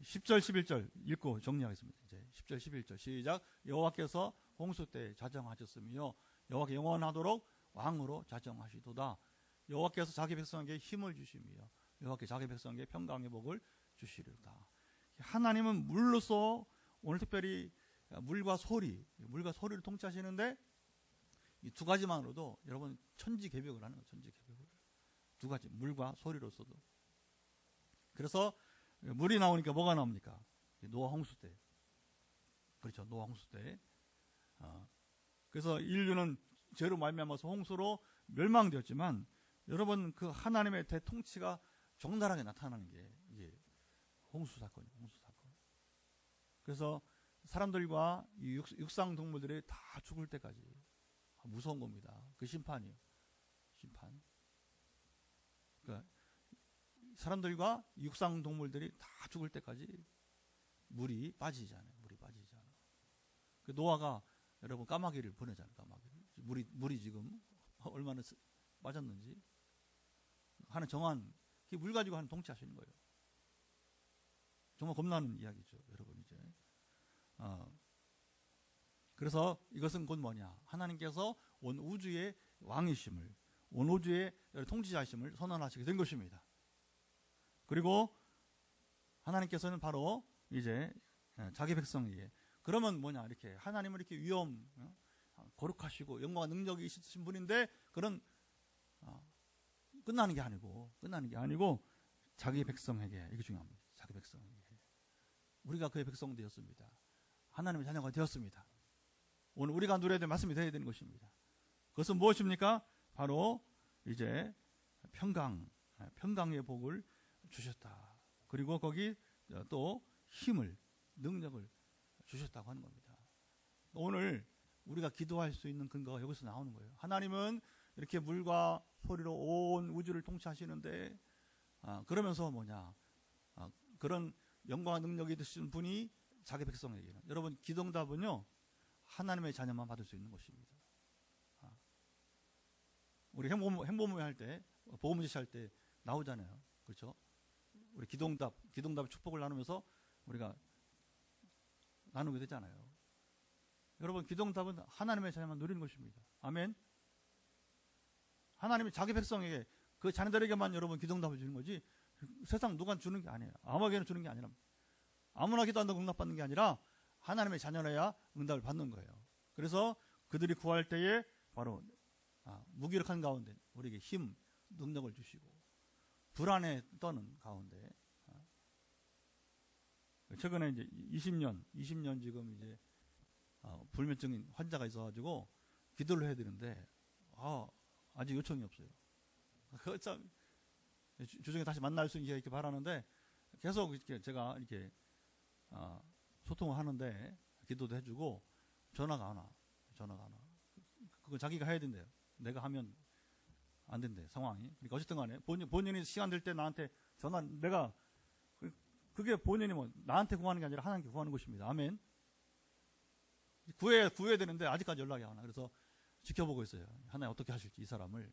Speaker 1: 10절 11절 읽고 정리하겠습니다. 이제 10절 11절 시작. 여호와께서 홍수 때 자정하셨으며 여호와께 영원하도록 왕으로 자정하시도다. 여호와께서 자기 백성에게 힘을 주시며 여호와께 자기 백성에게 평강의 복을 주시리로다. 하나님은 물로서 오늘 특별히 물과 소리를 통치하시는데 이 두 가지만으로도 여러분 천지개벽을 하는 거예요. 천지개벽을. 두 가지, 물과 소리로서도. 그래서 물이 나오니까 뭐가 나옵니까? 노아 홍수 때. 그렇죠. 노아 홍수 때. 그래서 인류는 죄로 말미암아서 홍수로 멸망되었지만, 여러분 그 하나님의 대통치가 적나라하게 나타나는 게 이게 홍수 사건이에요. 홍수 사건. 그래서 사람들과 이 육상 동물들이 다 죽을 때까지 무서운 겁니다. 그 심판이에요. 심판. 그러니까 사람들과 육상 동물들이 다 죽을 때까지 물이 빠지잖아요. 그 노아가 여러분 까마귀를 보내잖아요. 물이 지금 얼마나 빠졌는지 하는 정한 물 가지고 하는 통치하시는 거예요. 정말 겁나는 이야기죠, 여러분. 이제 그래서 이것은 곧 뭐냐? 하나님께서 온 우주의 왕이심을, 온 우주의 통치자이심을 선언하시게 된 것입니다. 그리고 하나님께서는 바로 이제 자기 백성에게, 그러면 뭐냐, 이렇게 하나님은 이렇게 거룩하시고 영광과 능력이 있으신 분인데 그런 끝나는 게 아니고 자기 백성에게, 이게 중요합니다. 자기 백성에게. 우리가 그의 백성 되었습니다. 하나님의 자녀가 되었습니다. 오늘 우리가 누려야 될 말씀이 되어야 되는 것입니다. 그것은 무엇입니까? 바로 이제 평강의 복을 주셨다. 그리고 거기 또 힘을, 능력을 주셨다고 하는 겁니다. 오늘 우리가 기도할 수 있는 근거가 여기서 나오는 거예요. 하나님은 이렇게 물과 소리로 온 우주를 통치하시는데, 그러면서 그런 영광과 능력이 되신 분이 자기 백성에게는, 여러분, 기도응답은요 하나님의 자녀만 받을 수 있는 것입니다. 우리 행보모의 할 때, 보험제시 할 때 나오잖아요. 그렇죠? 우리 기도응답 축복을 나누면서 우리가 나누게 되잖아요. 여러분, 기도응답은 하나님의 자녀만 누리는 것입니다. 아멘. 하나님이 자기 백성에게, 그 자녀들에게만 여러분 기도응답을 주는 거지, 세상 누가 주는 게 아니에요. 아무에게나 주는 게 아니라, 아무나 기도한다고 응답받는 게 아니라 하나님의 자녀라야 응답을 받는 거예요. 그래서 그들이 구할 때에 바로 무기력한 가운데 우리에게 힘, 능력을 주시고, 불안에 떠는 가운데, 최근에 이제 20년 지금 이제 불면증인 환자가 있어가지고 기도를 해야 되는데 아직 요청이 없어요. 그거 참 주중에 다시 만날 수 있게 바라는데, 계속 이렇게 제가 이렇게 소통을 하는데, 기도도 해주고 전화가 안 와. 그거 자기가 해야 된대요. 내가 하면 안 된대, 상황이. 그러니까 어쨌든 간에 본인이 시간 될 때 나한테 그게 본인이 나한테 구하는 게 아니라 하나님께 구하는 것입니다. 아멘. 구해야 되는데 아직까지 연락이 안 와. 그래서 지켜보고 있어요. 하나님 어떻게 하실지, 이 사람을.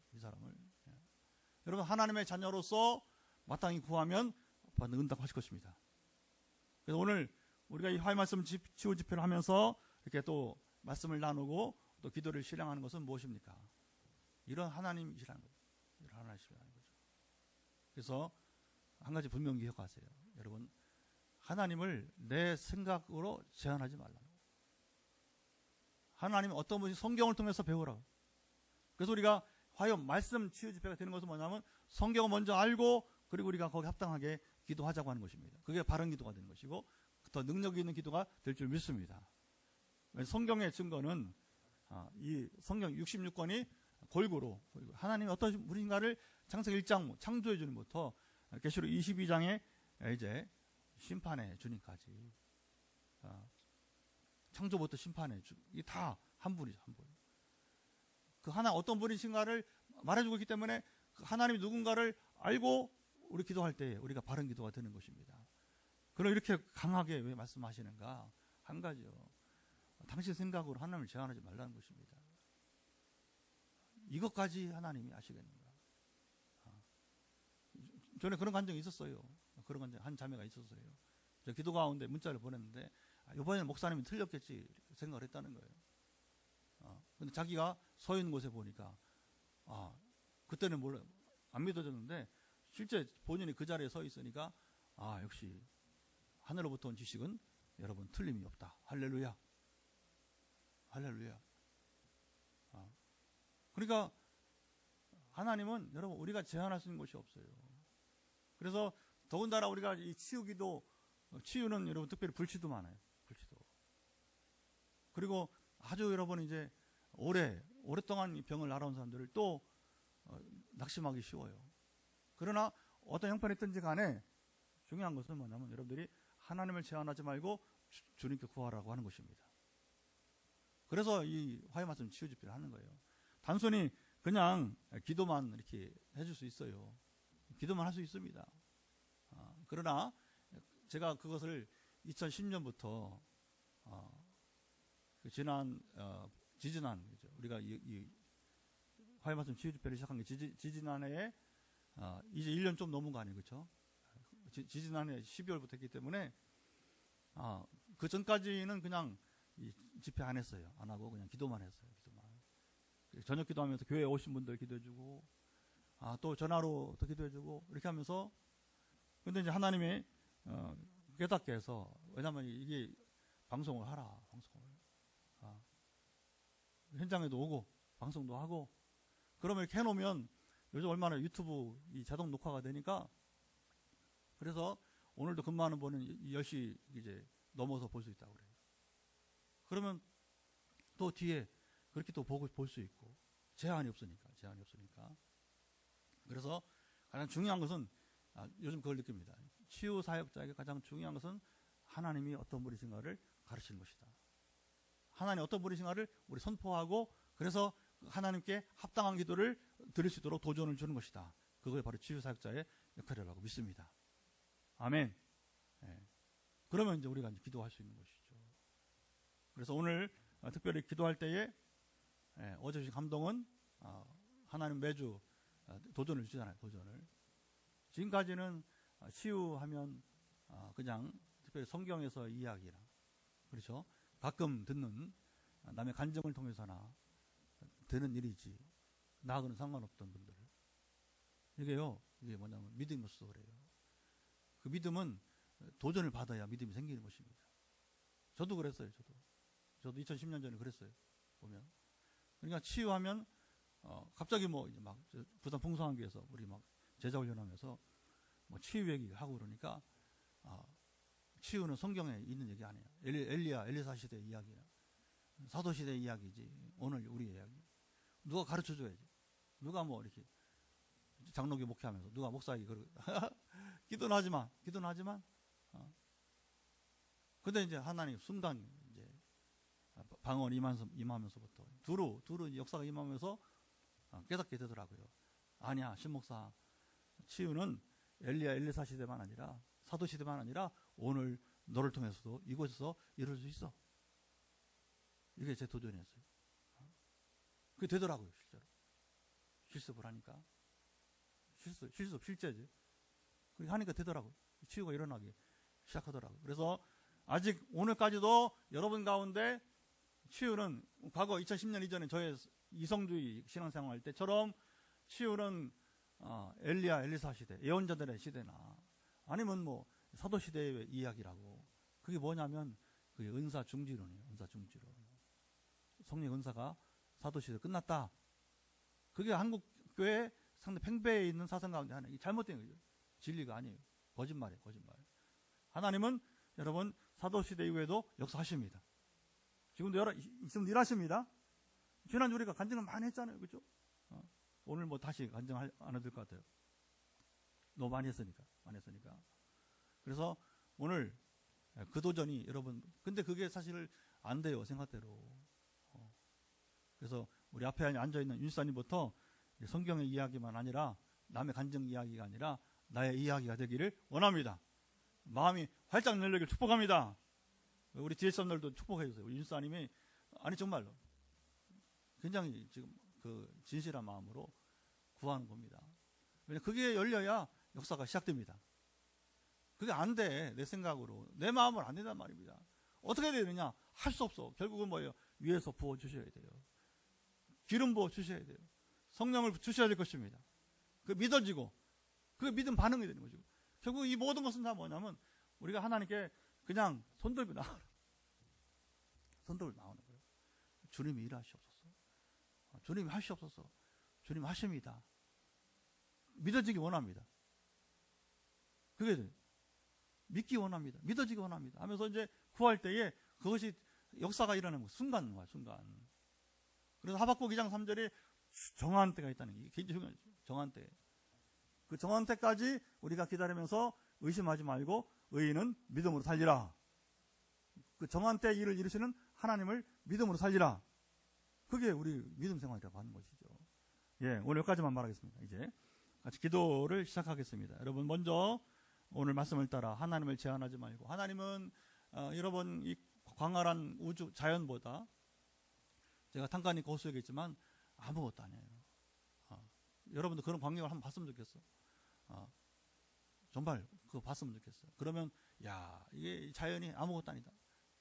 Speaker 1: 여러분, 하나님의 자녀로서 마땅히 구하면 응답하실 것입니다. 그래서 오늘 우리가 이 화해 말씀 치유 집회를 하면서 이렇게 또 말씀을 나누고 또 기도를 실행하는 것은 무엇입니까? 이런 하나님이시라는 거죠. 이런 하나님이시라는 거죠. 그래서 한 가지 분명히 기억하세요. 여러분, 하나님을 내 생각으로 제한하지 말라는 거예요. 하나님은 어떤 분이 성경을 통해서 배우라고. 그래서 우리가 화요 말씀 치유 집회가 되는 것은 뭐냐면, 성경을 먼저 알고, 그리고 우리가 거기에 합당하게 기도하자고 하는 것입니다. 그게 바른 기도가 되는 것이고, 더 능력이 있는 기도가 될 줄 믿습니다. 성경의 증거는 이 성경 66권이 골고루 하나님이 어떤 분인가를 창세기 1장 창조해 주는 것부터 계시록 22장에 이제 심판의 주님까지, 창조부터 심판의 주, 이게 다 한 분이죠, 한 분. 그 하나 어떤 분이신가를 말해주고 있기 때문에 그 하나님이 누군가를 알고 우리 기도할 때 우리가 바른 기도가 되는 것입니다. 그럼 이렇게 강하게 왜 말씀하시는가? 한 가지요. 당신 생각으로 하나님을 제한하지 말라는 것입니다. 이것까지 하나님이 아시겠는가? 전에 그런 감정이 있었어요. 그런 감정, 한 자매가 있었어요. 저 기도 가운데 문자를 보냈는데, 이번에는 목사님이 틀렸겠지 생각을 했다는 거예요. 근데 자기가 서 있는 곳에 보니까, 그때는 몰라요. 안 믿어졌는데, 실제 본인이 그 자리에 서 있으니까, 역시 하늘로부터 온 지식은 여러분 틀림이 없다. 할렐루야. 그러니까 하나님은 여러분 우리가 제한할 수 있는 것이 없어요. 그래서 더군다나 우리가 이 치유기도, 치유는 여러분 특별히 불치도 많아요. 불치도. 그리고 아주 여러분 이제 오랫동안 이 병을 알아온 사람들을 또 낙심하기 쉬워요. 그러나 어떤 형편이든지 간에 중요한 것은 뭐냐면, 여러분들이 하나님을 제한하지 말고 주님께 구하라고 하는 것입니다. 그래서 이 화해 말씀 치유 집회를 하는 거예요. 단순히 그냥 기도만 이렇게 해줄 수 있어요. 기도만 할 수 있습니다. 그러나 제가 그것을 2010년부터 지지난 우리가 이 화해 말씀 치유 집회를 시작한 게 지지난해에 이제 1년 좀 넘은 거 아니에요, 그렇죠? 지지난해 12월부터 했기 때문에 그 전까지는 그냥 이 집회 안 했어요. 안 하고 그냥 기도만 했어요. 저녁 기도하면서 교회에 오신 분들 기도해주고, 또 전화로 또 기도해주고, 이렇게 하면서, 근데 이제 하나님이 깨닫게 해서, 왜냐면 이게 방송을 하라, 방송을. 현장에도 오고 방송도 하고, 그러면 이렇게 해놓으면 요즘 얼마나 유튜브 이 자동 녹화가 되니까, 그래서 오늘도 근무하는 분은 10시 이제 넘어서 볼 수 있다고 그래요. 그러면 또 뒤에 그렇게 또 볼 수 있고, 제한이 없으니까. 그래서 가장 중요한 것은, 요즘 그걸 느낍니다. 치유 사역자에게 가장 중요한 것은 하나님이 어떤 분이신가를 가르치는 것이다. 하나님 어떤 분이신가를 우리 선포하고, 그래서 하나님께 합당한 기도를 드릴 수 있도록 도전을 주는 것이다. 그걸 바로 치유 사역자의 역할이라고 믿습니다. 아멘. 예. 그러면 이제 우리가 이제 기도할 수 있는 것이죠. 그래서 오늘 특별히 기도할 때에, 어제 주신 감동은, 하나님 매주 도전을 주잖아요. 도전을. 지금까지는 치유하면 그냥 특별히 성경에서 이야기나, 그렇죠? 가끔 듣는 남의 간증을 통해서나 되는 일이지, 나하고는 상관없던 분들. 이게 뭐냐면 믿음으로서 그래요. 그 믿음은 도전을 받아야 믿음이 생기는 것입니다. 저도 그랬어요. 저도 2010년 전에 그랬어요. 보면. 그러니까 치유하면 갑자기 뭐 이제 막 부산 풍성한교에서 우리 막 제자훈련하면서 뭐 치유 얘기 하고 그러니까, 치유는 성경에 있는 얘기 아니에요. 엘리사 시대 이야기야. 사도 시대 이야기지. 오늘 우리 이야기. 누가 가르쳐 줘야지. 누가 뭐 이렇게 장로교 목회하면서 누가 목사에게 기도는 하지만. 근데 이제 하나님 순간 이제 방언 임하면서부터 두루 역사가 임하면서 깨닫게 되더라고요. 아니야, 신목사. 치유는 엘리사 시대만 아니라 사도 시대만 아니라 오늘 너를 통해서도 이곳에서 이룰 수 있어. 이게 제 도전이었어요. 그게 되더라고요, 실제로. 실습을 하니까. 실제지. 그렇게 하니까 되더라고요. 치유가 일어나기 시작하더라고요. 그래서 아직 오늘까지도 여러분 가운데 치유는 과거 2010년 이전에 저의 이성주의 신앙생활 할 때처럼 치유는 엘리사 시대, 예언자들의 시대나 아니면 뭐 사도 시대의 이야기라고. 그게 뭐냐면 그게 은사 중지론이에요. 은사 중지론. 성령 은사가 사도 시대 끝났다. 그게 한국 교회 상당히 팽배해 있는 사상 가운데 하나. 잘못된 거죠. 진리가 아니에요. 거짓말이에요. 거짓말. 하나님은 여러분 사도 시대 이후에도 역사하십니다. 지금도 지금 일하십니다. 지난주 우리가 간증을 많이 했잖아요. 그렇죠? 오늘 뭐 다시 간증 안 해도 될 것 같아요. 너무 많이 했으니까. 그래서 오늘 그 도전이 여러분, 근데 그게 사실 안 돼요. 생각대로. 그래서 우리 앞에 앉아있는 윤사님부터 성경의 이야기만 아니라 남의 간증 이야기가 아니라 나의 이야기가 되기를 원합니다. 마음이 활짝 열리길 축복합니다. 우리 뒤에 사람들도 축복해 주세요. 우리 윤사님이 아니 정말로 굉장히 지금 그 진실한 마음으로 구하는 겁니다. 왜냐하면 그게 열려야 역사가 시작됩니다. 그게 안 돼. 내 생각으로. 내 마음으로 안 된단 말입니다. 어떻게 해야 되느냐? 할 수 없어. 결국은 뭐예요? 위에서 부어주셔야 돼요. 기름 부어주셔야 돼요. 성령을 주셔야 될 것입니다. 그 믿어지고 그게 믿음 반응이 되는 거죠. 결국 이 모든 것은 다 뭐냐면 우리가 하나님께 그냥 손들고 나오는 거예요. 주님이 일하시옵소서. 주님이 하시옵소서. 주님 하십니다. 믿어지기 원합니다. 그게 돼요. 믿기 원합니다. 믿어지기 원합니다. 하면서 이제 구할 때에 그것이 역사가 일어나는 순간. 그래서 하박국 2장 3절에 정한 때가 있다는 게 굉장히 중요하죠. 정한 때. 그 정한 때까지 우리가 기다리면서 의심하지 말고 의인은 믿음으로 살리라. 그 정한 때 일을 이루시는 하나님을 믿음으로 살리라. 그게 우리 믿음 생활이라고 하는 것이죠. 예, 오늘 여기까지만 말하겠습니다. 이제 같이 기도를 시작하겠습니다. 여러분 먼저 오늘 말씀을 따라 하나님을 제한하지 말고, 하나님은 여러분 이 광활한 우주 자연보다 제가 잠깐 거수하겠지만 아무것도 아니에요. 여러분도 그런 광경을 한번 봤으면 좋겠어. 정말 그거 봤으면 좋겠어. 그러면 야, 이게 자연이 아무것도 아니다.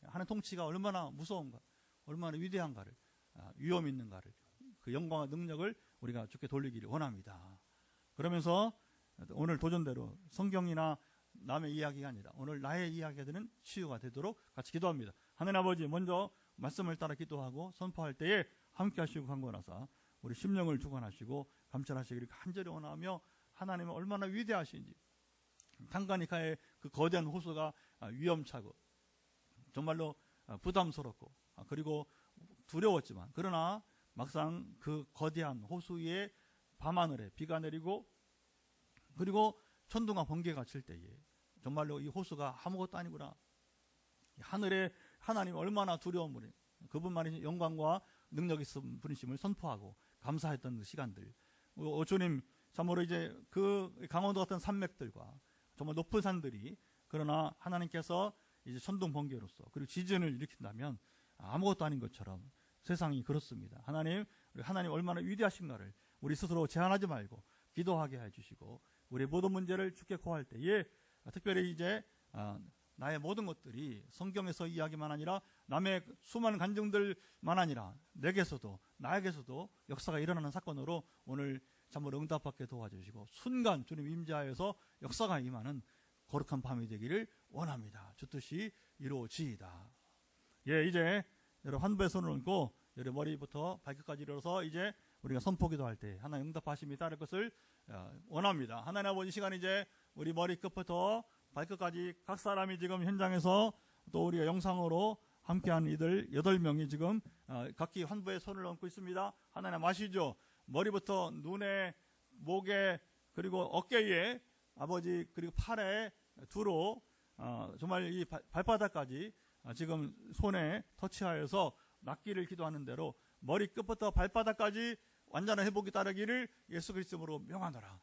Speaker 1: 하나님 통치가 얼마나 무서운가, 얼마나 위대한가를, 위험 있는가를, 그 영광과 능력을 우리가 주께 돌리기를 원합니다. 그러면서 오늘 도전대로 성경이나 남의 이야기가 아니라 오늘 나의 이야기가 되는 치유가 되도록 같이 기도합니다. 하나님 아버지, 먼저 말씀을 따라 기도하고 선포할 때에 함께 하시고 간구하사 우리 심령을 주관하시고 감찰하시기를 간절히 원하며 하나님은 얼마나 위대하신지, tan가니카의 그 거대한 호수가 위험차고 정말로 부담스럽고 그리고 두려웠지만, 그러나 막상 그 거대한 호수 위에 밤하늘에 비가 내리고 그리고 천둥과 번개가 칠 때에 정말로 이 호수가 아무것도 아니구나, 하늘에 하나님 얼마나 두려운 분이, 그분만이 영광과 능력이 있는 분이심을 선포하고 감사했던 그 시간들, 주님 참으로 이제 그 강원도 같은 산맥들과 정말 높은 산들이, 그러나 하나님께서 이제 천둥 번개로서 그리고 지진을 일으킨다면 아무것도 아닌 것처럼 세상이 그렇습니다. 하나님 얼마나 위대하신가를 우리 스스로 제한하지 말고 기도하게 해주시고, 우리 모든 문제를 주께 고할 때에 특별히 이제 나의 모든 것들이 성경에서 이야기만 아니라 남의 수많은 간증들만 아니라 내게서도 나에게서도 역사가 일어나는 사건으로 오늘 참으로 응답받게 도와주시고 순간 주님 임재하여서 역사가 임하는 거룩한 밤이 되기를 원합니다. 주 뜻이 이루어지이다. 예, 이제 여러분 환부에 손을 얹고 여러분 머리부터 발끝까지 일어서 이제 우리가 선포기도 할 때 하나님 응답하심이 따를 것을 원합니다. 하나님 아버지, 시간 이제 우리 머리끝부터 발끝까지 각 사람이 지금 현장에서 또 우리가 영상으로 함께한 이들 8명이 지금 각기 환부에 손을 얹고 있습니다. 하나님 아시죠? 머리부터 눈에, 목에, 그리고 어깨에, 아버지, 그리고 팔에, 두로 정말 이 발바닥까지 지금 손에 터치하여서 낫기를 기도하는 대로 머리끝부터 발바닥까지 완전한 회복이 따르기를 예수 그리스도로 명하노라.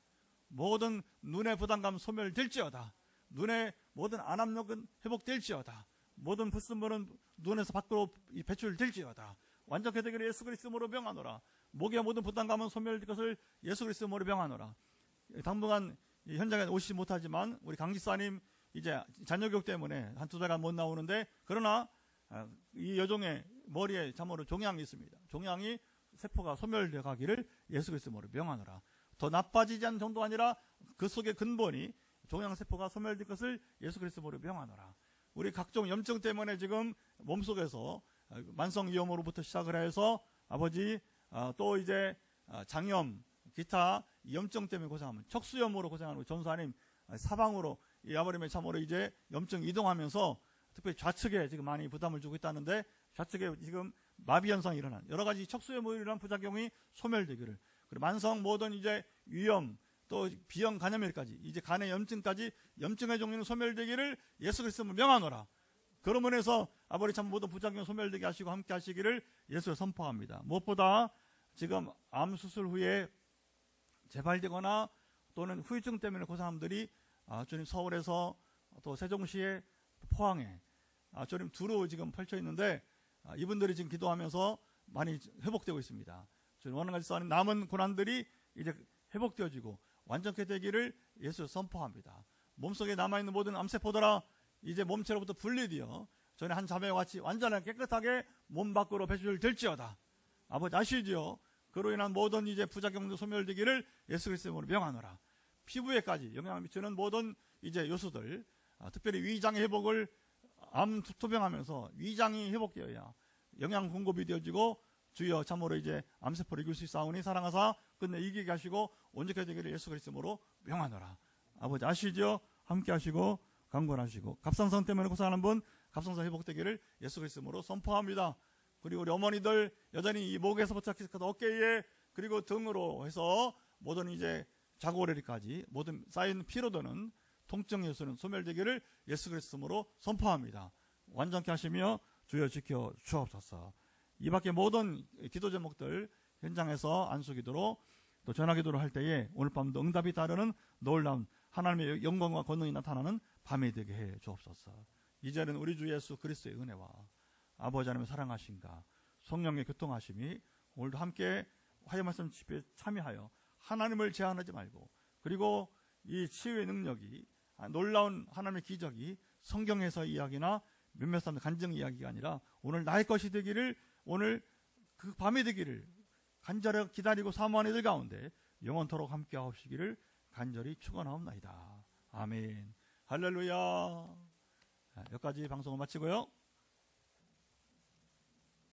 Speaker 1: 모든 눈의 부담감 소멸될지어다. 눈의 모든 안압력은 회복될지어다. 모든 불순물은 눈에서 밖으로 배출될지어다. 완전케 되기를 예수 그리스도로 명하노라. 목의 모든 부담감은 소멸될 것을 예수 그리스도로 명하노라. 당분간 현장에 오시지 못하지만 우리 강지사님 이제 자녀교육 때문에 한두 달간 못 나오는데, 그러나 이 여종의 머리에 참으로 종양이 있습니다. 종양이 세포가 소멸되어 가기를 예수 그리스도로 명하노라. 더 나빠지지 않는 정도가 아니라 그 속의 근본이 종양세포가 소멸될 것을 예수 그리스도로 명하노라. 우리 각종 염증 때문에 지금 몸속에서 만성위염으로부터 시작을 해서 아버지 또 이제 장염, 기타 염증 때문에 고생하면 척수염으로 고생하는 전사님 사방으로 이 아버님의 참으로 이제 염증 이동하면서 특별히 좌측에 지금 많이 부담을 주고 있다는데, 좌측에 지금 마비 현상이 일어난 여러 가지 척수염으로 일어난 부작용이 소멸되기를, 그리고 만성 모든 이제 위염 또 비형 간염일까지 이제 간의 염증까지 염증의 종류는 소멸되기를 예수 그리스도로 명하노라. 그런 면에서 아버지 참 모든 부작용 소멸되게 하시고 함께 하시기를 예수를 선포합니다. 무엇보다 지금 암 수술 후에 재발되거나 또는 후유증 때문에 고사람들이 주님 서울에서 또 세종시에 포항에 주님 두루 지금 펼쳐 있는데 이분들이 지금 기도하면서 많이 회복되고 있습니다. 주님 원하는 것이 남은 고난들이 이제 회복되어지고 완전케 되기를 예수 선포합니다. 몸속에 남아있는 모든 암세포들아 이제 몸체로부터 분리되어 전에 한 자매와 같이 완전하게 깨끗하게 몸 밖으로 배출될지어다. 아버지 아시지요? 그로 인한 모든 이제 부작용도 소멸되기를 예수 그리스도로 명하노라. 피부에까지 영향을 미치는 모든 이제 요소들, 특별히 위장의 회복을 암 투병하면서 위장이 회복되어야 영양 공급이 되어지고 주여 참으로 이제 암세포를 이길 수 있사오니 사랑하사 끝내 이기게 하시고 온전케 되기를 예수 그리스도로 명하노라. 아버지 아시죠? 함께 하시고 강권하시고 갑상선 때문에 고생하는 분 갑상선 회복되기를 예수 그리스도로 선포합니다. 그리고 우리 어머니들 여전히 이 목에서부터 어깨에 그리고 등으로 해서 모든 이제 자고리까지 모든 쌓인 피로도는 통증 요소는 소멸되기를 예수 그리스도로 선포합니다. 완전케 하시며 주여 지켜 주옵소서. 이 밖에 모든 기도 제목들 현장에서 안수기도로 또 전화기도를 할 때에 오늘 밤도 응답이 따르는 놀라운 하나님의 영광과 권능이 나타나는 밤이 되게 해 주옵소서. 이제는 우리 주 예수 그리스도의 은혜와 아버지 하나님의 사랑하심과 성령의 교통하심이 오늘도 함께 화해 말씀 집회에 참여하여 하나님을 제한하지 말고, 그리고 이 치유의 능력이 놀라운 하나님의 기적이 성경에서 이야기나 몇몇 사람의 간증 이야기가 아니라 오늘 나의 것이 되기를, 오늘 그 밤이 되기를 간절히 기다리고 사모하는 이들 가운데 영원토록 함께 하시기를 간절히 축원하옵나이다. 아멘. 할렐루야. 여기까지 방송을 마치고요.